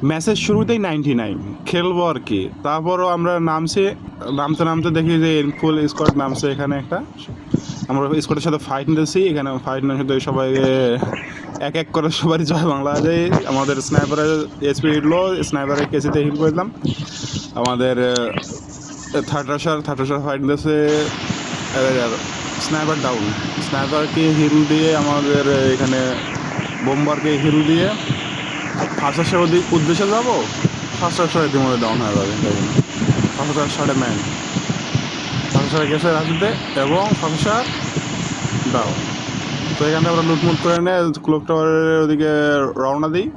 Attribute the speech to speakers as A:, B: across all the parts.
A: ম্যাচের শুরুতেই 99 খেলবো আর কি। তারপরও আমরা নামতে নামতে দেখি যে ফুল স্কোয়াড নামছে এখানে একটা। আমরা স্কোয়াডের সাথে ফাইট নিতেছি, এখানে ফাইট নেওয়ার সাথে সবাই এক এক করে সবারই জয় বাংলা যায়। আমাদের স্নাইপারের স্পিড লো, স্নাইপারের কেসিতে হিল করে দিলাম। আমাদের থার্ড রাশার ফাইট নিতেছে, স্নাইপার ডাউন। স্নাইপারকে হিল দিয়ে আমাদের এখানে বোম্বারকে হিল দিয়ে ফার্স্ট রাশার উদ্দেশ্যে যাবো। ফার্স্ট রাশার ইতিমধ্যে ডাউন হয়ে যাবে, তাই জন্য ফার্স্ট রাশারে ম্যান ফার্স্ট রাশারে গেছে রাজুতে এবং ফার্স্ট রাশার ডাউন। তো এখানে আমরা লুটমুট করে নিয়ে ক্লক টাওয়ারের ওদিকে রওনা দিই।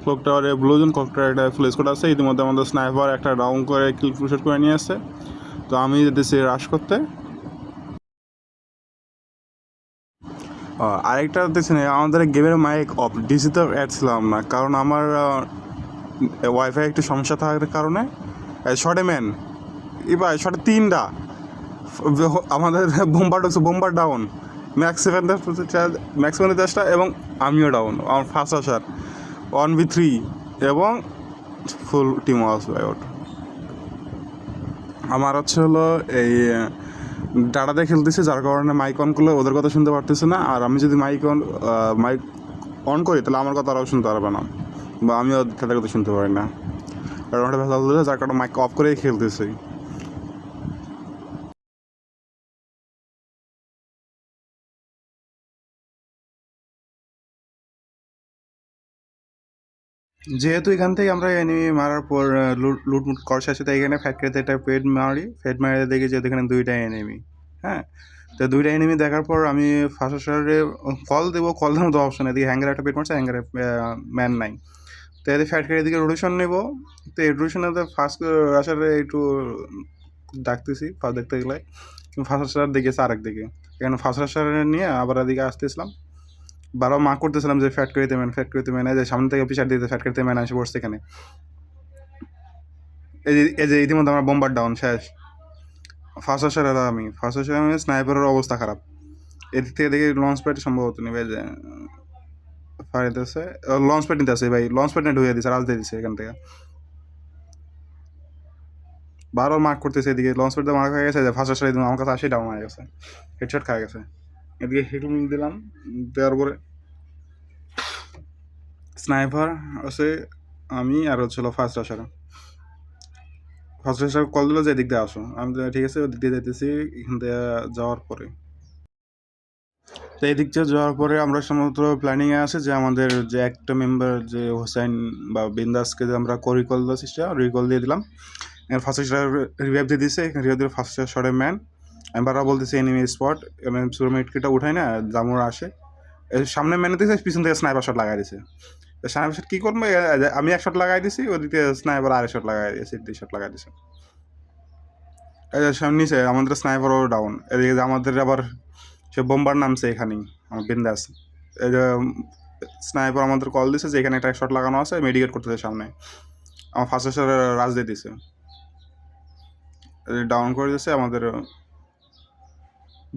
A: ক্লক টাওয়ারে ব্লুজন, ক্লক টাওয়ারে একটা ফুল স্কোয়াড আছে। ইতিমধ্যে আমাদের স্নাইপার একটা ডাউন করে কিল ফুলশট করে নিয়ে আসছে। তো আমি যেতেছি রাশ করতে। আরেকটা দেখছি না, আমাদের গেমের মাইক অফ, ডিসিতে অ্যাড ছিলাম না, কারণ আমার ওয়াইফাই একটু সমস্যা থাকার কারণে শর্টে ম্যান এবার শর্টে তিনটা আমাদের বোম্বার ডাউন, ম্যাক্স সেভেন চেষ্টা এবং আমিও ডাউন। আমার ফার্স্ট আসার 1v3 এবং ফুল টিম ওয়াজ আউট। আমার হচ্ছে হলো এই ডাটাতে খেলতেছে, যার কারণে মাইক অন করলে ওদের কথা শুনতে পারতেছে না। আর আমি যদি মাইক অন করি তাহলে আমার কথা ওরাও শুনতে পারবে না, বা আমিও তাদের কথা শুনতে পারি না, কারণ ওটা ভেজাল দিলে, যার কারণে মাইক অফ করেই খেলতেছি। যেহেতু এখান থেকে আমরা এনিমি মারার পর লুটমুট করার সাথে সাথে এখানে ফ্যাক্টরিতে একটা ফেড মারি দেখি যে এখানে দুইটা এনিমি। হ্যাঁ, তো দুইটা এনিমি দেখার পর আমি ফার্স্ট শহরে কল দেবো, কল দেওয়ার মতো অপশন এদিকে হ্যাঙ্গারে একটা পেট মারছে, হ্যাঙ্গারে ম্যান নাই। তো এদের ফ্যাক্টরির দিকে রোটেশন নেবো। তো এই রোটেশনে ফার্স্ট আসারে একটু ডাকতেছি ফার্স্ট দেখতে গেলে, ফার্স্ট আসার দেখেছে আরেক দিকে। এখানে ফার্স্ট আসার নিয়ে আবার এদিকে আসতেছিলাম, বারবার মা করতেছিলাম যে ফ্যাক্টরিতে ম্যান যে সামনে থেকে পিছার দিতে ফ্যাক্টরিতে ম্যান এসে পড়ছে এখানে। এই যে ইতিমধ্যে আমার বোম্বার ডাউন শেষ। ফার্স্ট আসার আমি স্নাইপারের অবস্থা খারাপ। এদিক থেকে দেখি লঞ্চ প্যাড সম্ভবত নেবে যে ফায়ারিতেছে, লঞ্চ প্যাড নিতে আসে ভাই, লঞ্চ প্যাড নিয়ে ঢুকে দিচ্ছে, রাজ দিয়ে দিচ্ছে এখান থেকে। বারবার মার্ক করতেছে এদিকে, লঞ্চ প্যাড মার্ক হয়ে গেছে, যে ফার্স্ট আসার আমার কাছে আসি ডাউন হয়ে গেছে, হেডশট খাওয়া গেছে। এদিকে হেডুল দিলাম, দেওয়ার পরে স্নাইপার আছে, আমি আর হচ্ছিল ফার্স্ট আসার কল দিল যে এদিক দিয়ে আসো। আমি তো ঠিক আছে ওদিক দিয়ে যেতেছি। এখান থেকে যাওয়ার পরে, তো এদিক দিয়ে যাওয়ার পরে আমরা সম্ভবত প্ল্যানিংয়ে আছে যে আমাদের যে একটা মেম্বার যে হোসাইন বা বিন্দাসকে যে আমরা রিকল দেওয়ার চেষ্টা রিকল দিয়ে দিলাম। এখানে ফার্স্ট রিভাইভ দিয়ে দিচ্ছে, এখানে রিভাইভ দিয়ে ফার্স্ট শটে ম্যান। আমি বারবার বলতেছি এনিমি স্পট, সুরমেটকিটা উঠাই না, জামুর আসে সামনে ম্যানে দিয়েছে, পিছন থেকে স্নাইপার শট লাগাই দিছে। স্নাইপার শট কী করবো, আমি এক শট লাগাই দিছি, ওদিকে স্নাইপার আরেক শট লাগাই দিয়েছে, 2 শট লাগাই দিছে। সামনে নিচে আমাদের স্নাইপারও ডাউন। এদিকে যে আমাদের আবার সে বোম্বার নামছে এখানেই, আমার বিন্দাস। এই যে স্নাইপার আমাদের কল দিছে যে এখানে একটা শট লাগানো আছে, মেডিকেট করতেছে সামনে। আমার ফার্স্ট এসে রাজ দিয়ে দিছে, ডাউন করে দিয়েছে আমাদের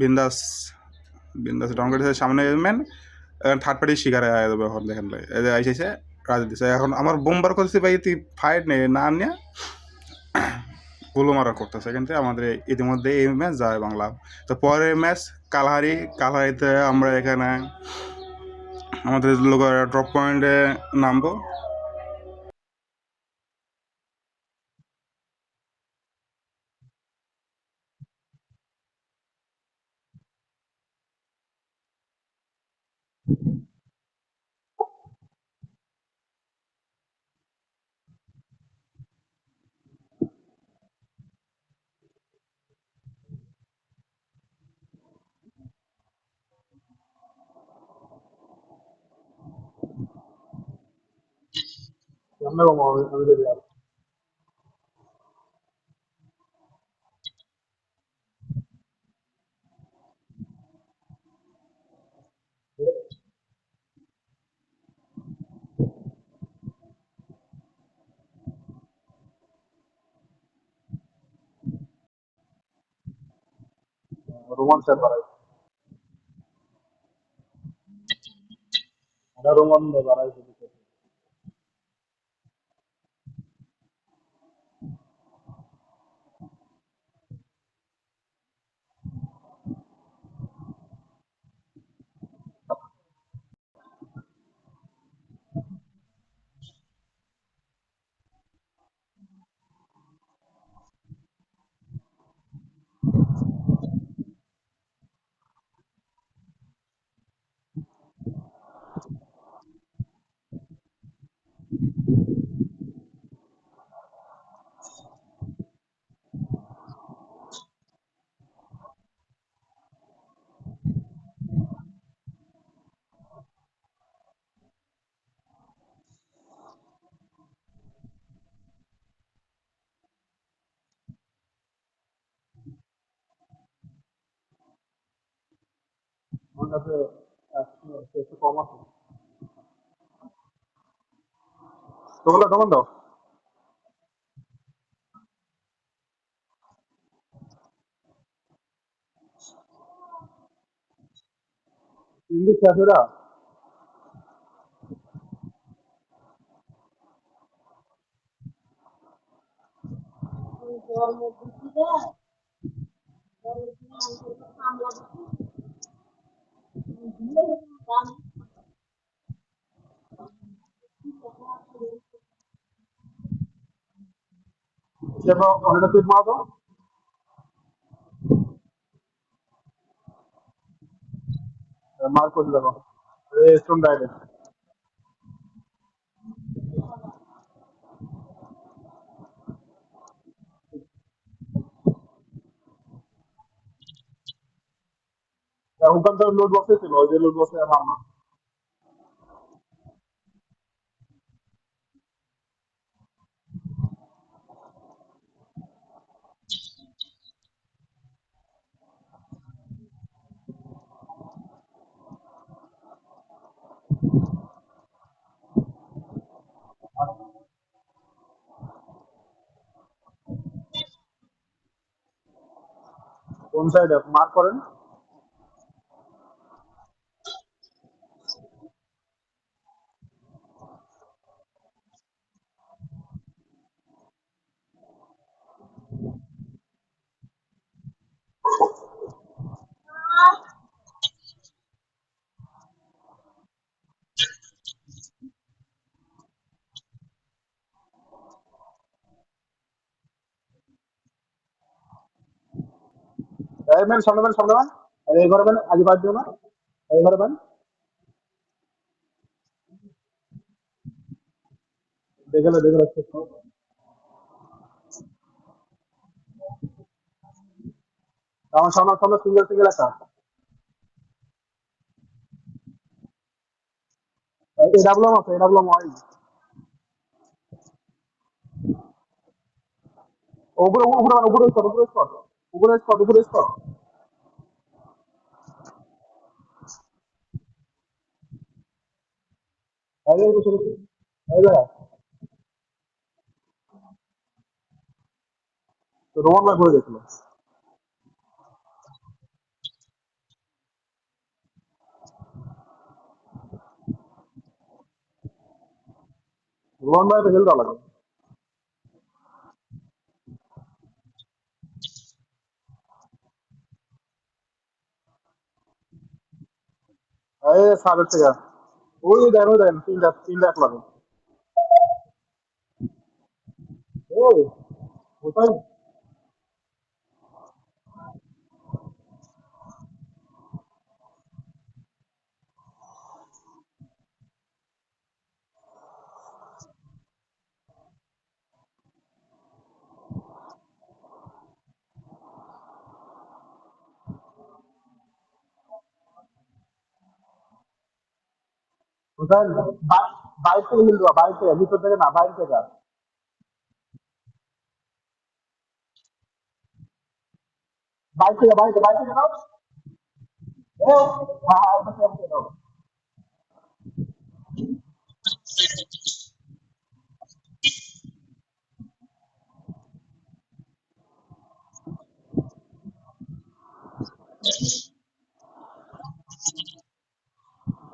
A: বিন্দাস। বিন্দাস ডাউন করে দিয়েছে সামনে ম্যান। থার্ড পার্টির শিকারে আয় যাবে এখন, দেখেন এই যে আইসেছে রাজ দিছে। এখন আমার বোম্বার করতেছে ভাই, তুই ফাইট নেই না নিয়ে গোলো মারা করতেছে। এখান থেকে আমাদের ইতিমধ্যে এই ম্যাচ যায় বাংলা। তো পরের ম্যাচ কালহারিতে আমরা এখানে আমাদের লোক ড্রপ পয়েন্টে নামবো।
B: Dame como habilidad. Roman Servarai. Ada Roman Servarai. কাছে একটু কম আছে। তোমরা কেমন দাও? ইংলিশ ক্যাফেরা? সেটা অনেকটা তুই মারা দাও, মার করে দেবো রেস্টুরেন্ট ডাইরেক্ট। ওখান থেকে লোড বক্সে ছিল, ওই যে লোড বক্সে আমার না। কোন সাইডে মার্ক করেন? এই ম্যান, সামনে ম্যান, সামনে ম্যান। এই ঘরে ম্যান, আগে বাদ দিও না। এই ঘরে ম্যান, দেখে লো, দেখে লো। আমার সামনে সামনে সিঙ্গেল সিঙ্গেল একটা। এডাব্লিউএম আছে, এডাব্লিউএম ওয়াই। উপরে উপরে উপরে স্পট, উপরে স্পট, উপরে স্পট, উপরে স্পট। এই যে বসে রয়েছে। এই যে রোমান ভাই ঘুরে গেছিল। রোমান ভাই তো হেলতে লাগে। এই সাবের থেকে ওই দেন তিনটা তিনটা এক লাগে। এই কোথায়? কোথায়? বাইরে থেকে হিল দেওয়া, বাইরে থেকে, ভিতর থেকে না, বাইরে থেকে। বাইরে থেকে, বাইরে বাইরে থেকে দাও। হ্যাঁ হ্যাঁ, ওটা থেকে দাও।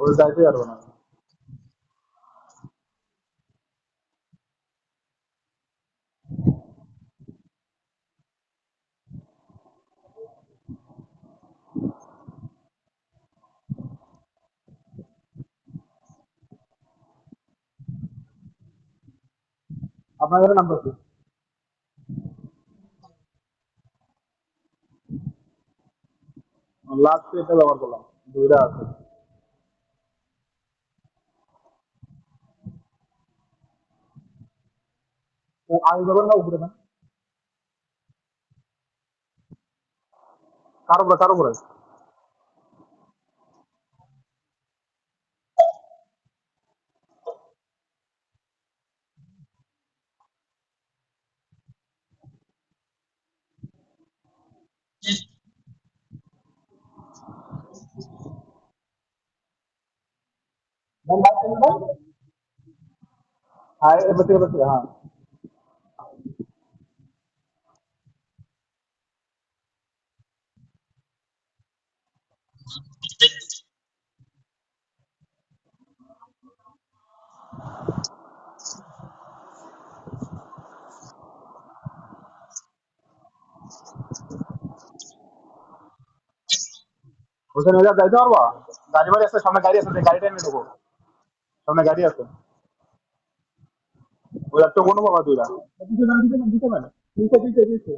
B: ওই যাইতে পারবো না। আপনার ঘরে নাম্বার কি? লাস্ট এটা ব্যবহার করলাম, দুইটা আছে। ও আগে যাবেন না উপরে না? কারো উপরে, কারো উপরে। বাইক থেকে নাও। হ্যাঁ এবার থেকে এবার থেকে, হ্যাঁ হোসেন এবার যাইতে পারবা? গাড়ি বাড়ি আছে, সামনে গাড়ি আছে, গাড়িটা এনে দেবো। সামনে গাড়ি আছে, ওই একটা কোনো পাবা দুইটা। দিতে পারে, দিতে পারে, দিতে দিতে দিতে